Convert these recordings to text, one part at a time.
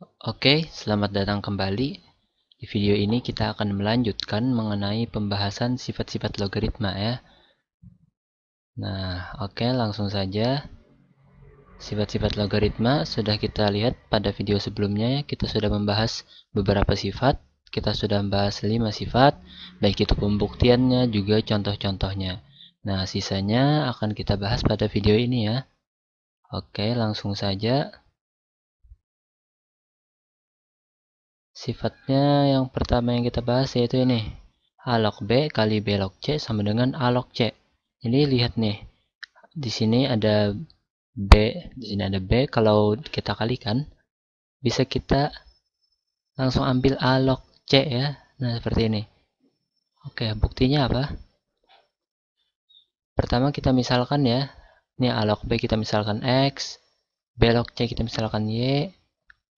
Oke, selamat datang kembali. Di video ini kita akan melanjutkan mengenai pembahasan sifat-sifat logaritma ya. Nah, oke, langsung saja. Sifat-sifat logaritma sudah kita lihat pada video sebelumnya ya. Kita sudah membahas beberapa sifat. Kita sudah membahas 5 sifat, baik itu pembuktiannya juga contoh-contohnya. Nah, sisanya akan kita bahas pada video ini ya. Oke, langsung saja. Sifatnya yang pertama yang kita bahas yaitu ini. A log B kali B log C sama dengan A log C. Jadi lihat nih, di sini ada B, di sini ada B. Kalau kita kalikan, bisa kita langsung ambil A log C ya. Nah, seperti ini. Oke, buktinya apa? Pertama kita misalkan ya. Ini A log B kita misalkan X, B log C kita misalkan Y,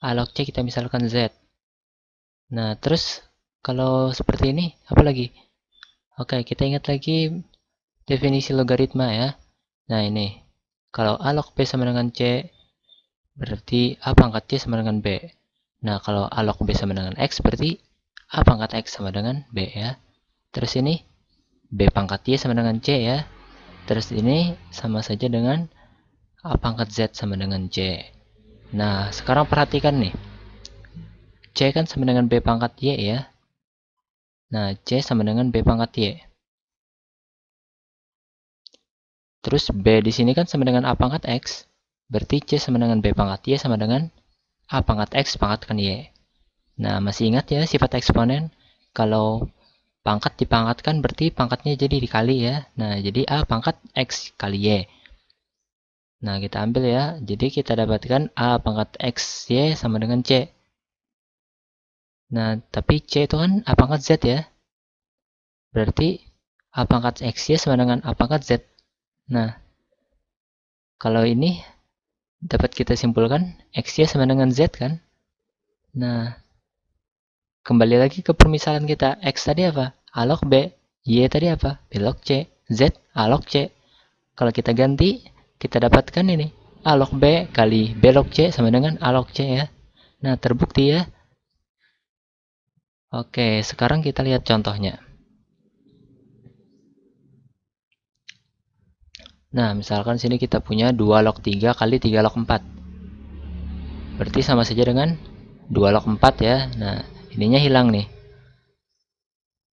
A log C kita misalkan Z. Nah, terus kalau seperti ini, apa lagi? Oke, kita ingat lagi definisi logaritma ya. Nah, ini. Kalau A log B sama dengan C, berarti A pangkat C sama dengan B. Nah, kalau A log B sama dengan X, berarti A pangkat X sama dengan B ya. Terus ini B pangkat Y sama dengan C ya. Terus ini sama saja dengan A pangkat Z sama dengan C. Nah, sekarang perhatikan nih. C kan sama dengan B pangkat Y ya. Nah, C sama dengan B pangkat Y. Terus B di sini kan sama dengan A pangkat X. Berarti C sama dengan B pangkat Y sama dengan A pangkat X pangkatkan Y. Nah, masih ingat ya sifat eksponen? Kalau pangkat dipangkatkan berarti pangkatnya jadi dikali ya. Nah, jadi A pangkat X kali Y. Nah, kita ambil ya. Jadi kita dapatkan A pangkat X Y sama dengan C. Nah, tapi C itu kan A pangkat Z ya. Berarti A pangkat X Y sama dengan A pangkat Z. Nah, kalau ini dapat kita simpulkan X Y sama dengan Z kan. Nah, kembali lagi ke permisalan kita. X tadi apa? A log B. Y tadi apa? B log C. Z A log C. Kalau kita ganti, kita dapatkan ini. A log B kali B log C sama dengan A log C ya. Nah, terbukti ya. Oke, sekarang kita lihat contohnya. Nah, misalkan sini kita punya 2 log 3 kali 3 log 4. Berarti sama saja dengan 2 log 4 ya. Nah, ininya hilang nih.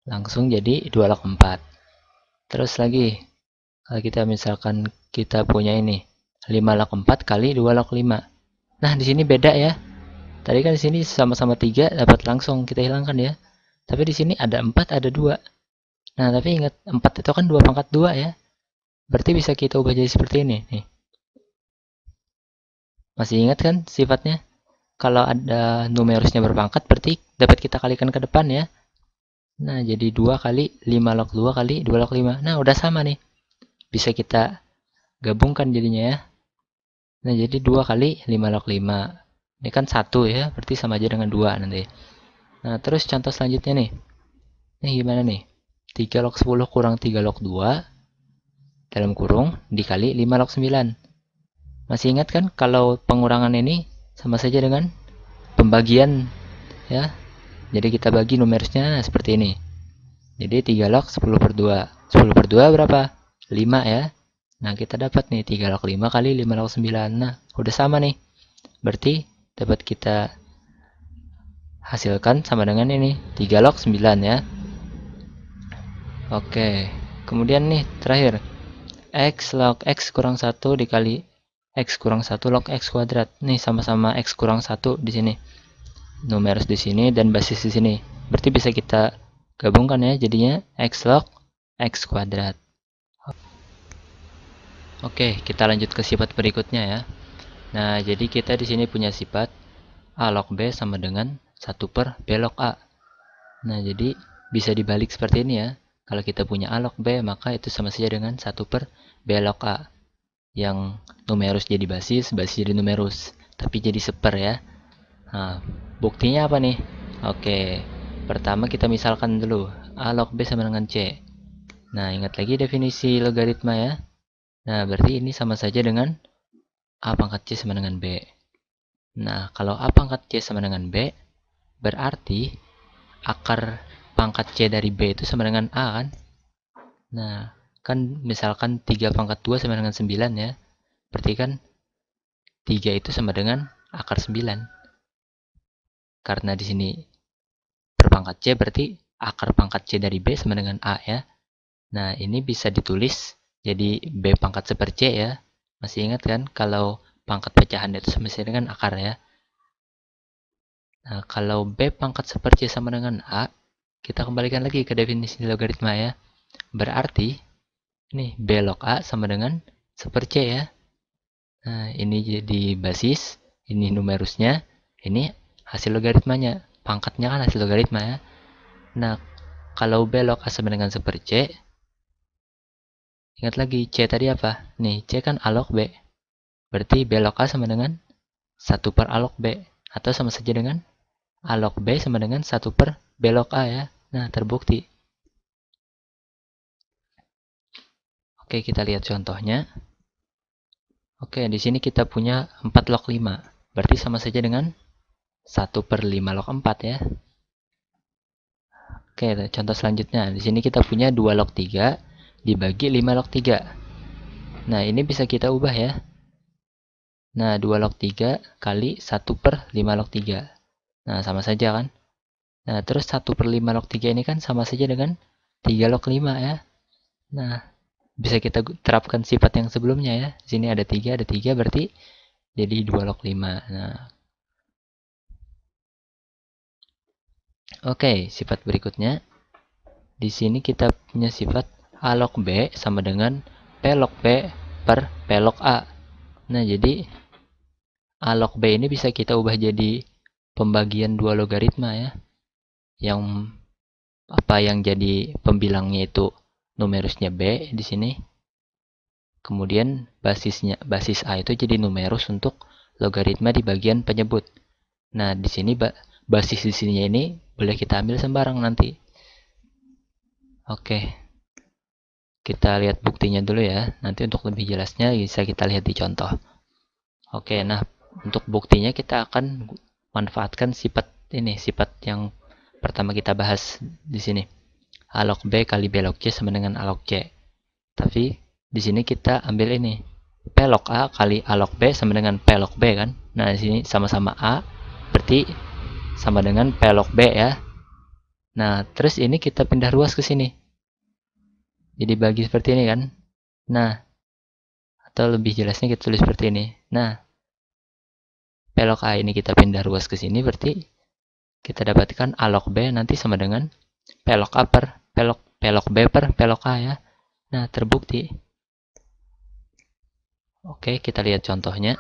Langsung jadi 2 log 4. Terus lagi, kalau kita misalkan kita punya ini 5 log 4 kali 2 log 5. Nah, di sini beda ya. Tadi kan di sini sama-sama 3 dapat langsung kita hilangkan ya. Tapi di sini ada 4, ada 2. Nah, tapi ingat 4 itu kan 2 pangkat 2 ya. Berarti bisa kita ubah jadi seperti ini nih. Masih ingat kan sifatnya? Kalau ada numerusnya berpangkat berarti dapat kita kalikan ke depan ya. Nah, jadi 2 kali 5 log 2 kali 2 log 5. Nah, udah sama nih. Bisa kita gabungkan jadinya ya. Nah, jadi 2 kali 5 log 5. Ini kan 1 ya, berarti sama aja dengan 2 nanti. Nah, terus contoh selanjutnya nih. Ini gimana nih? 3 log 10 kurang 3 log 2 dalam kurung dikali 5 log 9. Masih ingat kan kalau pengurangan ini sama saja dengan pembagian ya. Jadi kita bagi numerusnya seperti ini. Jadi 3 log 10 per 2. 10 per 2 berapa? 5 ya. Nah, kita dapat nih 3 log 5 kali 5 log 9. Nah, udah sama nih. Berarti dapat kita hasilkan sama dengan ini. 3 log 9 ya. Oke. Kemudian nih terakhir. X log X kurang 1 dikali X kurang 1 log X kuadrat. Nih sama-sama X kurang 1 di sini. Numerus di sini dan basis di sini. Berarti bisa kita gabungkan ya jadinya X log X kuadrat. Oke, kita lanjut ke sifat berikutnya ya. Nah, jadi kita di sini punya sifat A log B sama dengan 1 per B log A. Nah, jadi bisa dibalik seperti ini ya. Kalau kita punya A log B, maka itu sama saja dengan 1 per B log A. Yang numerus jadi basis, basis jadi numerus. Tapi jadi seper ya. Nah, buktinya apa nih? Oke, pertama kita misalkan dulu. A log B sama dengan C. Nah, ingat lagi definisi logaritma ya. Nah, berarti ini sama saja dengan A pangkat C sama dengan B. Nah, kalau A pangkat C sama dengan B, berarti akar pangkat C dari B itu sama dengan A kan? Nah, kan misalkan 3 pangkat 2 sama dengan 9 ya. Berarti kan 3 itu sama dengan akar 9. Karena di sini berpangkat C, berarti akar pangkat C dari B sama dengan A ya. Nah, ini bisa ditulis jadi B pangkat 1 C ya. Masih ingat kan kalau pangkat pecahan itu sama dengan akar ya. Nah, kalau B pangkat 1 C sama dengan A, kita kembalikan lagi ke definisi logaritma ya. Berarti, nih B log A sama dengan 1 C ya. Nah, ini jadi basis, ini numerusnya, ini hasil logaritmanya. Pangkatnya kan hasil logaritma ya. Nah, kalau B log A sama dengan 1 C, ingat lagi, C tadi apa? Nih, C kan A log B. Berarti B log A sama dengan 1 per A log B. Atau sama saja dengan A log B sama dengan 1 per B log A ya. Nah, terbukti. Oke, kita lihat contohnya. Oke, di sini kita punya 4 log 5. Berarti sama saja dengan 1 per 5 log 4 ya. Oke, contoh selanjutnya. Di sini kita punya 2 log 3 dibagi 5 log 3. Nah, ini bisa kita ubah ya. Nah, 2 log 3 kali 1 per 5 log 3. Nah, sama saja kan? Nah, terus 1 per 5 log 3 ini kan sama saja dengan 3 log 5 ya. Nah, bisa kita terapkan sifat yang sebelumnya ya. Di sini ada 3 berarti jadi 2 log 5. Nah, oke, sifat berikutnya. Di sini kita punya sifat A log B sama dengan P log B per P log A. Nah, jadi A log B ini bisa kita ubah jadi pembagian dua logaritma ya. Yang yang jadi pembilangnya itu numerusnya B di sini. Kemudian basis A itu jadi numerus untuk logaritma di bagian penyebut. Nah, di sini basis di sininya ini boleh kita ambil sembarang nanti. Oke. Kita lihat buktinya dulu ya. Nanti untuk lebih jelasnya bisa kita lihat di contoh. Oke, nah untuk buktinya kita akan manfaatkan sifat yang pertama kita bahas di sini. A log B kali B log C sama dengan A log C. Tapi di sini kita ambil ini. P log A kali A log B sama dengan P log B kan. Nah, di sini sama-sama A berarti sama dengan P log B ya. Nah, terus ini kita pindah ruas ke sini. Jadi bagi seperti ini kan. Nah, atau lebih jelasnya kita tulis seperti ini. Nah, P log A ini kita pindah ruas ke sini berarti kita dapatkan A log B nanti sama dengan P log A per P log B per P log A ya. Nah, terbukti. Oke, kita lihat contohnya.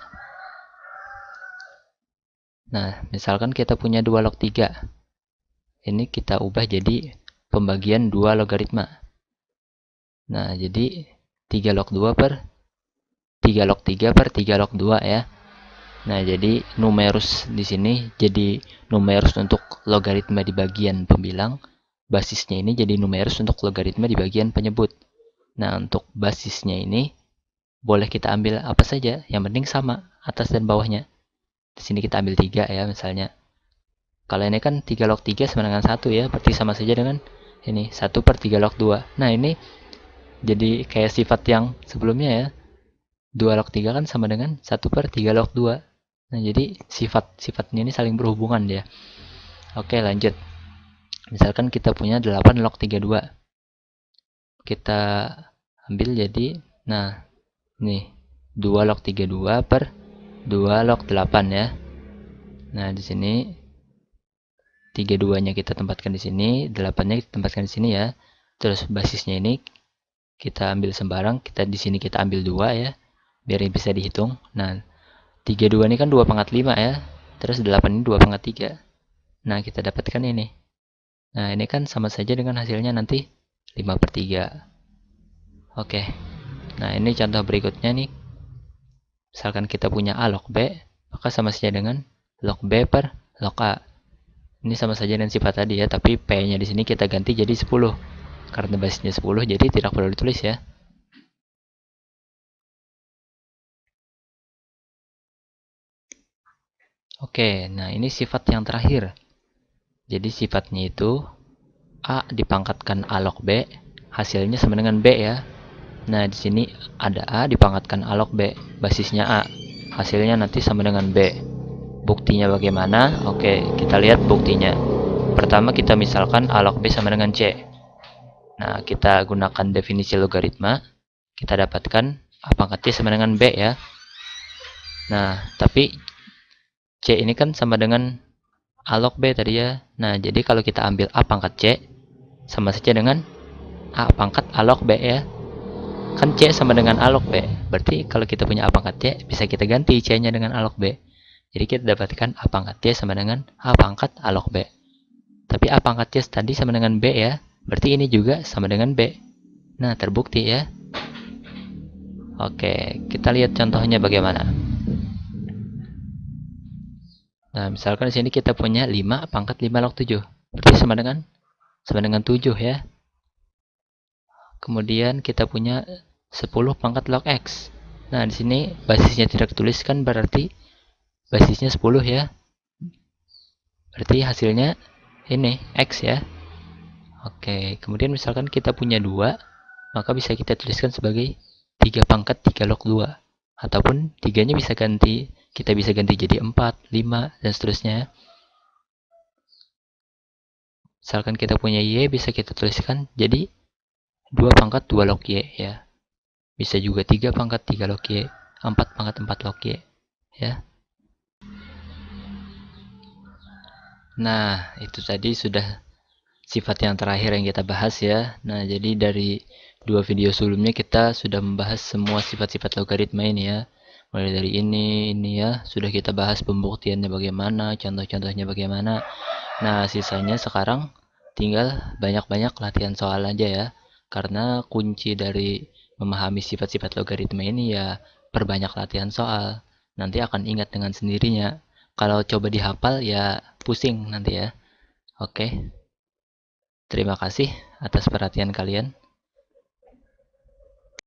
Nah, misalkan kita punya 2 log 3. Ini kita ubah jadi pembagian 2 logaritma. Nah, jadi 3 log 2 per 3 log 3 per 3 log 2 ya. Nah, jadi numerus di sini jadi numerus untuk logaritma di bagian pembilang. Basisnya ini jadi numerus untuk logaritma di bagian penyebut. Nah, untuk basisnya ini boleh kita ambil apa saja, yang penting sama atas dan bawahnya. Di sini kita ambil 3 ya misalnya. Kalau ini kan 3 log 3 sama dengan 1 ya, berarti sama saja dengan ini 1 per 3 log 2. Nah, ini jadi kayak sifat yang sebelumnya ya. 2 log 3 kan sama dengan 1 per 3 log 2. Nah, jadi sifat-sifatnya ini saling berhubungan dia. Oke, lanjut. Misalkan kita punya 8 log 32. Kita ambil jadi, nah, nih, 2 log 32 per 2 log 8 ya. Nah, di sini 32-nya kita tempatkan di sini, 8-nya kita tempatkan di sini ya. Terus basisnya ini kita ambil sembarang, di sini kita ambil 2 ya, biar bisa dihitung. Nah, 32 ini kan 2 pangkat 5 ya. Terus 8 ini 2 pangkat 3. Nah, kita dapatkan ini. Nah, ini kan sama saja dengan hasilnya nanti 5 per 3. Oke. Nah, ini contoh berikutnya nih. Misalkan kita punya A log B, maka sama saja dengan log B per log A. Ini sama saja dengan sifat tadi ya, tapi P-nya di sini kita ganti jadi 10. Karena basisnya 10, jadi tidak perlu ditulis ya. Oke, nah ini sifat yang terakhir. Jadi sifatnya itu A dipangkatkan A log B, hasilnya sama dengan B ya. Nah, di sini ada A dipangkatkan A log B, basisnya A. Hasilnya nanti sama dengan B. Buktinya bagaimana? Oke, kita lihat buktinya. Pertama kita misalkan A log B sama dengan C. Nah, kita gunakan definisi logaritma, kita dapatkan A pangkat C sama dengan B ya. Nah, tapi C ini kan sama dengan A log B tadi ya. Nah, jadi kalau kita ambil A pangkat C, sama saja dengan A pangkat A log B ya. Kan C sama dengan A log B. Berarti kalau kita punya A pangkat C, bisa kita ganti C-nya dengan A log B. Jadi kita dapatkan A pangkat C sama dengan A pangkat A log B. Tapi A pangkat C tadi sama dengan B ya. Berarti ini juga sama dengan B. Nah, terbukti ya. Oke, kita lihat contohnya bagaimana. Nah, misalkan di sini kita punya 5 pangkat 5 log 7. Berarti sama dengan 7 ya. Kemudian kita punya 10 pangkat log X. Nah, di sini basisnya tidak dituliskan, berarti basisnya 10 ya. Berarti hasilnya ini X ya. Oke, kemudian misalkan kita punya 2, maka bisa kita tuliskan sebagai 3 pangkat 3 log 2. Ataupun 3-nya kita bisa ganti jadi 4, 5, dan seterusnya. Misalkan kita punya Y, bisa kita tuliskan jadi 2 pangkat 2 log Y ya. Bisa juga 3 pangkat 3 log Y, 4 pangkat 4 log Y ya. Nah, itu tadi sudah sifat yang terakhir yang kita bahas ya. Nah, jadi dari dua video sebelumnya kita sudah membahas semua sifat-sifat logaritma ini ya. Mulai dari ini ya, sudah kita bahas pembuktiannya bagaimana, contoh-contohnya bagaimana. Nah, sisanya sekarang tinggal banyak-banyak latihan soal aja ya. Karena kunci dari memahami sifat-sifat logaritma ini ya perbanyak latihan soal. Nanti akan ingat dengan sendirinya. Kalau coba dihafal ya pusing nanti ya. Oke. Terima kasih atas perhatian kalian.